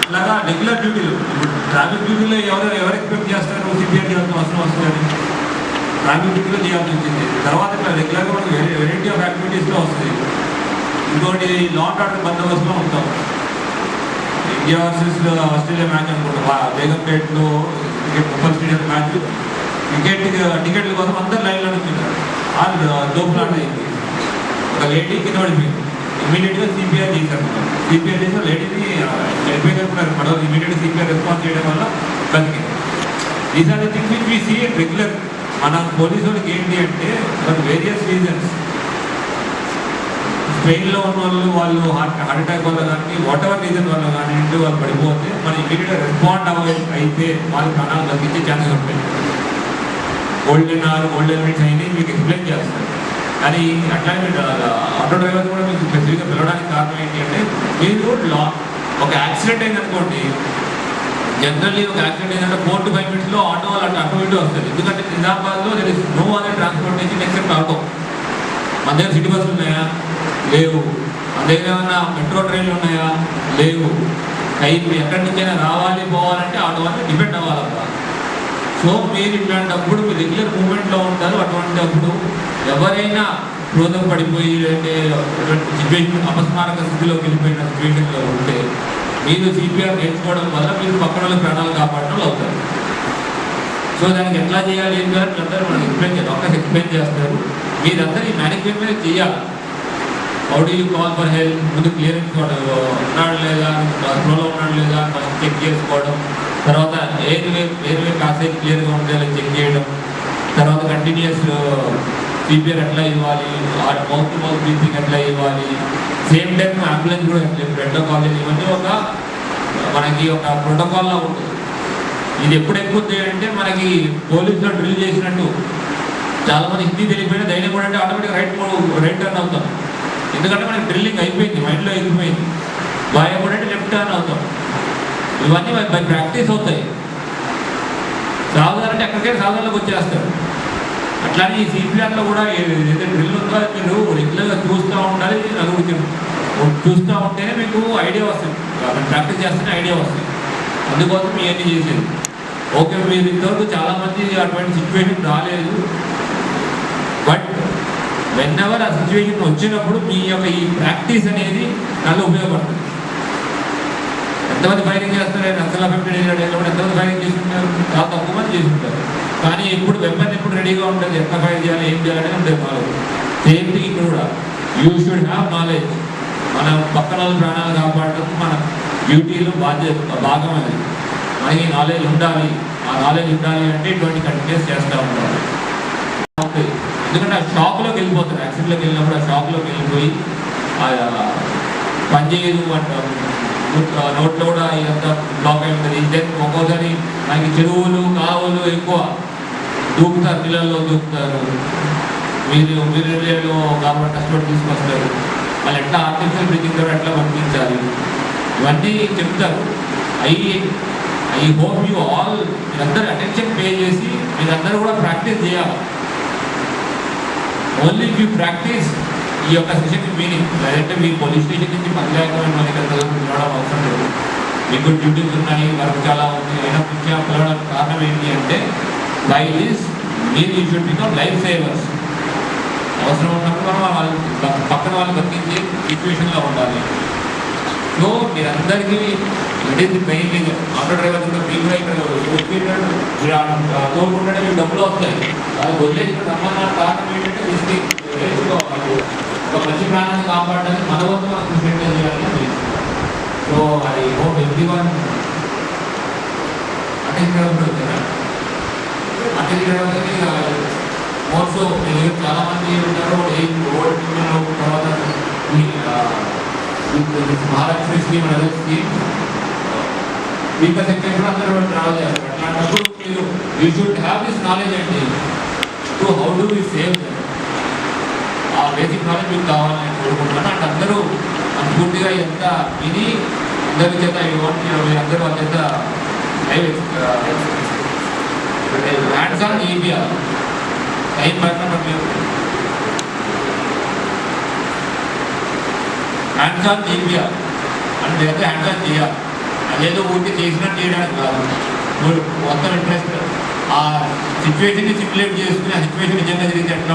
అలాగా రెగ్యులర్ డ్యూటీలు ఇప్పుడు ట్రాఫిక్ డ్యూటీలో ఎవరు ఎక్స్పెక్ట్ చేస్తారు సిపిఆర్ చేయాల్సిన అవసరం వస్తుంది. ట్రాఫిక్ డ్యూటీలో చేయాల్సి వచ్చింది. తర్వాత ఇట్లా రెగ్యులర్గా మనకు వెరైటీ ఆఫ్ యాక్టివిటీస్లో వస్తుంది. ఇంకోటి లా అండ్ ఆర్డర్ బందోబస్తులో ఉంటాం. ఇండియా వర్సెస్ ఆస్ట్రేలియా మ్యాచ్ అనుకుంటా, బేగంపేటలో ముప్పల్ స్టేడియం మ్యాచ్ టికెట్ల కోసం అందరు లైన్లో నుంచున్నారు. దోపులాట అయింది. ఒక లేడీ కింద పడిపోయింది. ఇమీడియట్గా సిపిఆర్ చేశారు. సిపిఆర్ చేసిన లేడీని వెళ్ళిపోయినారు. పడవ ఇమీడియట్గా సిపిఆర్ రెస్పాన్స్ చేయడం వల్ల బతికింది. These are the things which we see regular. మన పోలీసు వాళ్ళకి ఏంటి అంటే ఫర్ వేరియస్ రీజన్స్ స్పెయిన్లో ఉన్న వాళ్ళు హార్ట్ అటాక్ వల్ల కానీ వాట్ ఎవర్ రీజన్ వల్ల కానీ వాళ్ళు పడిపోతే మనం ఇమీడియట్గా రెస్పాండ్ అయితే వాళ్ళ ప్రాణాలు బతికించే ఛాన్సెస్ ఉంటాయి. గోల్డెన్ మినిట్స్ అయినాయి మీకు ఎక్స్ప్లెయిన్ చేస్తారు. కానీ అట్లానే ఆటో డ్రైవర్ కూడా మీకు స్పెసిఫిక్గా పిలవడానికి కారణం ఏంటి అంటే మీరు ఒక యాక్సిడెంట్ అయిందనుకోండి, జనరల్లీ ఒక యాక్సిడెంట్ ఏంటంటే 4 to 5 minutes ఆటో వాళ్ళు అటు ఇటు వస్తుంది. ఎందుకంటే నిజామాబాద్లో there is no other transportation except auto. మన దగ్గర సిటీ బస్సులు ఉన్నాయా? లేవు. మన దగ్గర ఏమైనా మెట్రో ట్రైన్లు ఉన్నాయా? లేవు. ఎక్కడి నుంచైనా రావాలి పోవాలంటే ఆటో వాళ్ళు డిపెండ్ అవ్వాలబ్బా. సో మీరు ఇట్లాంటప్పుడు మీరు రెగ్యులర్ మూవ్మెంట్లో ఉంటారు. అటువంటిప్పుడు ఎవరైనా క్రోధం పడిపోయి అంటే సిచ్యువేషన్ అపస్మారక స్థితిలోకి వెళ్ళిపోయిన సిచ్యువేషన్లో ఉంటే మీరు సిపిఆర్ నేర్చుకోవడం వల్ల మీరు పక్కన వాళ్ళ ప్రాణాలు కాపాడడం అవుతారు. సో దానికి ఎట్లా చేయాలి ఏం చేయాలి అందరూ మనం ఎక్స్ప్లెయిన్ చేయాలి. డాక్టర్స్ ఎక్స్ప్లెయిన్ చేస్తారు. మీరందరూ ఈ మేనేజ్మెంట్ మీద చేయాలి. How do you call for help, ముందు క్లియరెన్స్ ఉన్నాడు లేదా, స్లోలో ఉన్నాడు లేదా ఫస్ట్ చెక్ చేసుకోవడం, తర్వాత ఎయిర్వే ప్యాసేజ్ క్లియర్గా ఉండేలా చెక్ చేయడం, తర్వాత కంటిన్యూస్ సిపిఆర్ ఎట్లా ఇవ్వాలి, మౌత్ టు మౌత్ బ్రీతింగ్ ఎట్లా ఇవ్వాలి, సేమ్ టైం అంబులెన్స్ కూడా రెండో కాలేజ్ ఇవన్నీ మనకి ఒక ప్రోటోకాల్లో ఉంటుంది. ఇది ఎప్పుడు ఎక్కువ అంటే మనకి పోలీసులో డ్రిల్ చేసినట్టు చాలామంది హిందీ తెలియపోయినా ధైర్యం కూడా అంటే ఆటోమేటిక్గా రైట్ టర్న్ అవుతాం. ఎందుకంటే మనకి డ్రిల్లింగ్ అయిపోయింది, మైండ్లో ఎగిరిపోయింది. భయం కూడా అంటే లెఫ్ట్ టర్న్ అవుతాం. ఇవన్నీ బై ప్రాక్టీస్ అవుతాయి. సాధారణ అంటే ఎక్కడికైనా సాధారణలోకి వచ్చేస్తారు. అట్లానే ఈ సిపిఆర్లో కూడా ఏదైతే డ్రిల్ ఉందో మీరు రెగ్యులర్గా చూస్తూ ఉండాలి. నలుగురికి చూస్తూ ఉంటేనే మీకు ఐడియా వస్తుంది. ప్రాక్టీస్ చేస్తేనే ఐడియా వస్తుంది. అందుకోసం ఇవన్నీ చేసేది. ఓకే, మీరు ఇంతవరకు చాలామంది అటువంటి సిచ్యువేషన్ రాలేదు. బట్ వెన్ ఎవర్ ఆ సిచ్యువేషన్ వచ్చినప్పుడు మీ యొక్క ఈ ప్రాక్టీస్ అనేది చాలా ఉపయోగపడుతుంది. ఎంతమంది ఫైరింగ్ చేస్తారు? నక్సల్ అఫెక్టెడ్ ఏరియాలో కూడా ఎంతమంది ఫైరింగ్ చేస్తుంటారు? చాలా తక్కువ మంది చేస్తుంటారు. కానీ ఎప్పుడు వెపన్ ఎప్పుడు రెడీగా ఉంటుంది, ఎట్లా ఫైర్ చేయాలి, ఏం చేయాలని ఉంటుంది నాలెడ్జ్. సేమ్ థింగ్ ఇక్కడ కూడా యూ షుడ్ హ్యావ్ నాలెడ్జ్. మన పక్కన ప్రాణాలు కాపాడటం మన డ్యూటీలో భాగం అది. మనకి నాలెడ్జ్ ఉండాలి. ఆ నాలెడ్జ్ ఉండాలి అంటే ఇటువంటి కంటిన్యూస్ చేస్తూ ఉండాలి. ఎందుకంటే ఆ షాక్లోకి వెళ్ళిపోతారు. యాక్సిడెంట్లోకి వెళ్ళినప్పుడు ఆ షాక్లోకి వెళ్ళిపోయి పనిచేయదు అంటాం. నోట్లో కూడా ఇదంతా బ్లాక్ అయి ఉంటుంది. దెన్ ఒక్కోసారి మనకి చెరువులు కావులు ఎక్కువ దూకుతారు, నీళ్ళల్లో దూకుతారు. మీరు కాబట్టి కష్టపడి తీసుకొస్తారు. వాళ్ళు ఎట్లా ఆర్టిఫిషియల్ బ్రీతింగ్ ద్వారా ఎట్లా పంపించాలి ఇవన్నీ చెప్తారు. ఐ హోప్ యూ ఆల్ మీరందరూ అటెన్షన్ పే చేసి మీరందరూ కూడా ప్రాక్టీస్ చేయాలి. ఓన్లీ ఇఫ్ యూ ప్రాక్టీస్ ఈ యొక్క సెషన్ మీనింగ్. లేదంటే మీ పోలీస్ స్టేషన్ నుంచి పనిచేయకుండా మన ఇక్కడ పిలవడం అవసరం లేదు. మీకు డ్యూటీస్ ఉన్నాయి, వర్క్ చాలా ఉంది. అయినా ముఖ్యంగా పిలవడానికి కారణం ఏంటి అంటే బై దిస్ మీరు you should become life savours. అవసరం ఉన్నప్పుడు మనం వాళ్ళు పక్కన వాళ్ళు బతికించే సిచ్యువేషన్లో ఉండాలి. సో మీరందరికీ it is the main reason. Auto driver మీరు కూడా ఇక్కడ తోడుకుంటే మీకు డబ్బులు వస్తాయి. అది వదిలేసిన సంబంధాల కారణం ఏంటంటే ఒక మంచి ప్రాణాన్ని కాపాడడానికి మన వంతు మనం కృషి చేయాలని. So I hope everyone more so చాలామంది ఉంటారు. తర్వాత మహాలక్ష్మి స్కీమ్ అనే స్కీమ్ వీక సెక్టర్ కూడా అందరూ ట్రావెల్ చేస్తారు. అట్లాంటప్పుడు మీరు you should have this knowledge అండి to how do we save them. ఆ బేసిక్ నాలెడ్జ్ మీకు కావాలని కోరుకుంటున్నాను. అంటే అందరూ అనుకుంటుగా ఎంత ఇది అందరి చేత అందరూ వాళ్ళ చేత హ్యాండ్స్ ఆన్ ఏపీఆర్ టైం పైన హ్యాండ్స్ ఆన్ చేయాలి అంటే హ్యాండ్స్ ఆన్ చేయాలి. అదేదో ఊరికి చేసినట్టు చేయడానికి కాదు. మొత్తం ఇంట్రెస్ట్ ఆ సిచ్యువేషన్ని సిమ్యులేట్ చేసుకుని ఆ సిచ్యువేషన్ నిజంగా జరిగితే ఎట్లా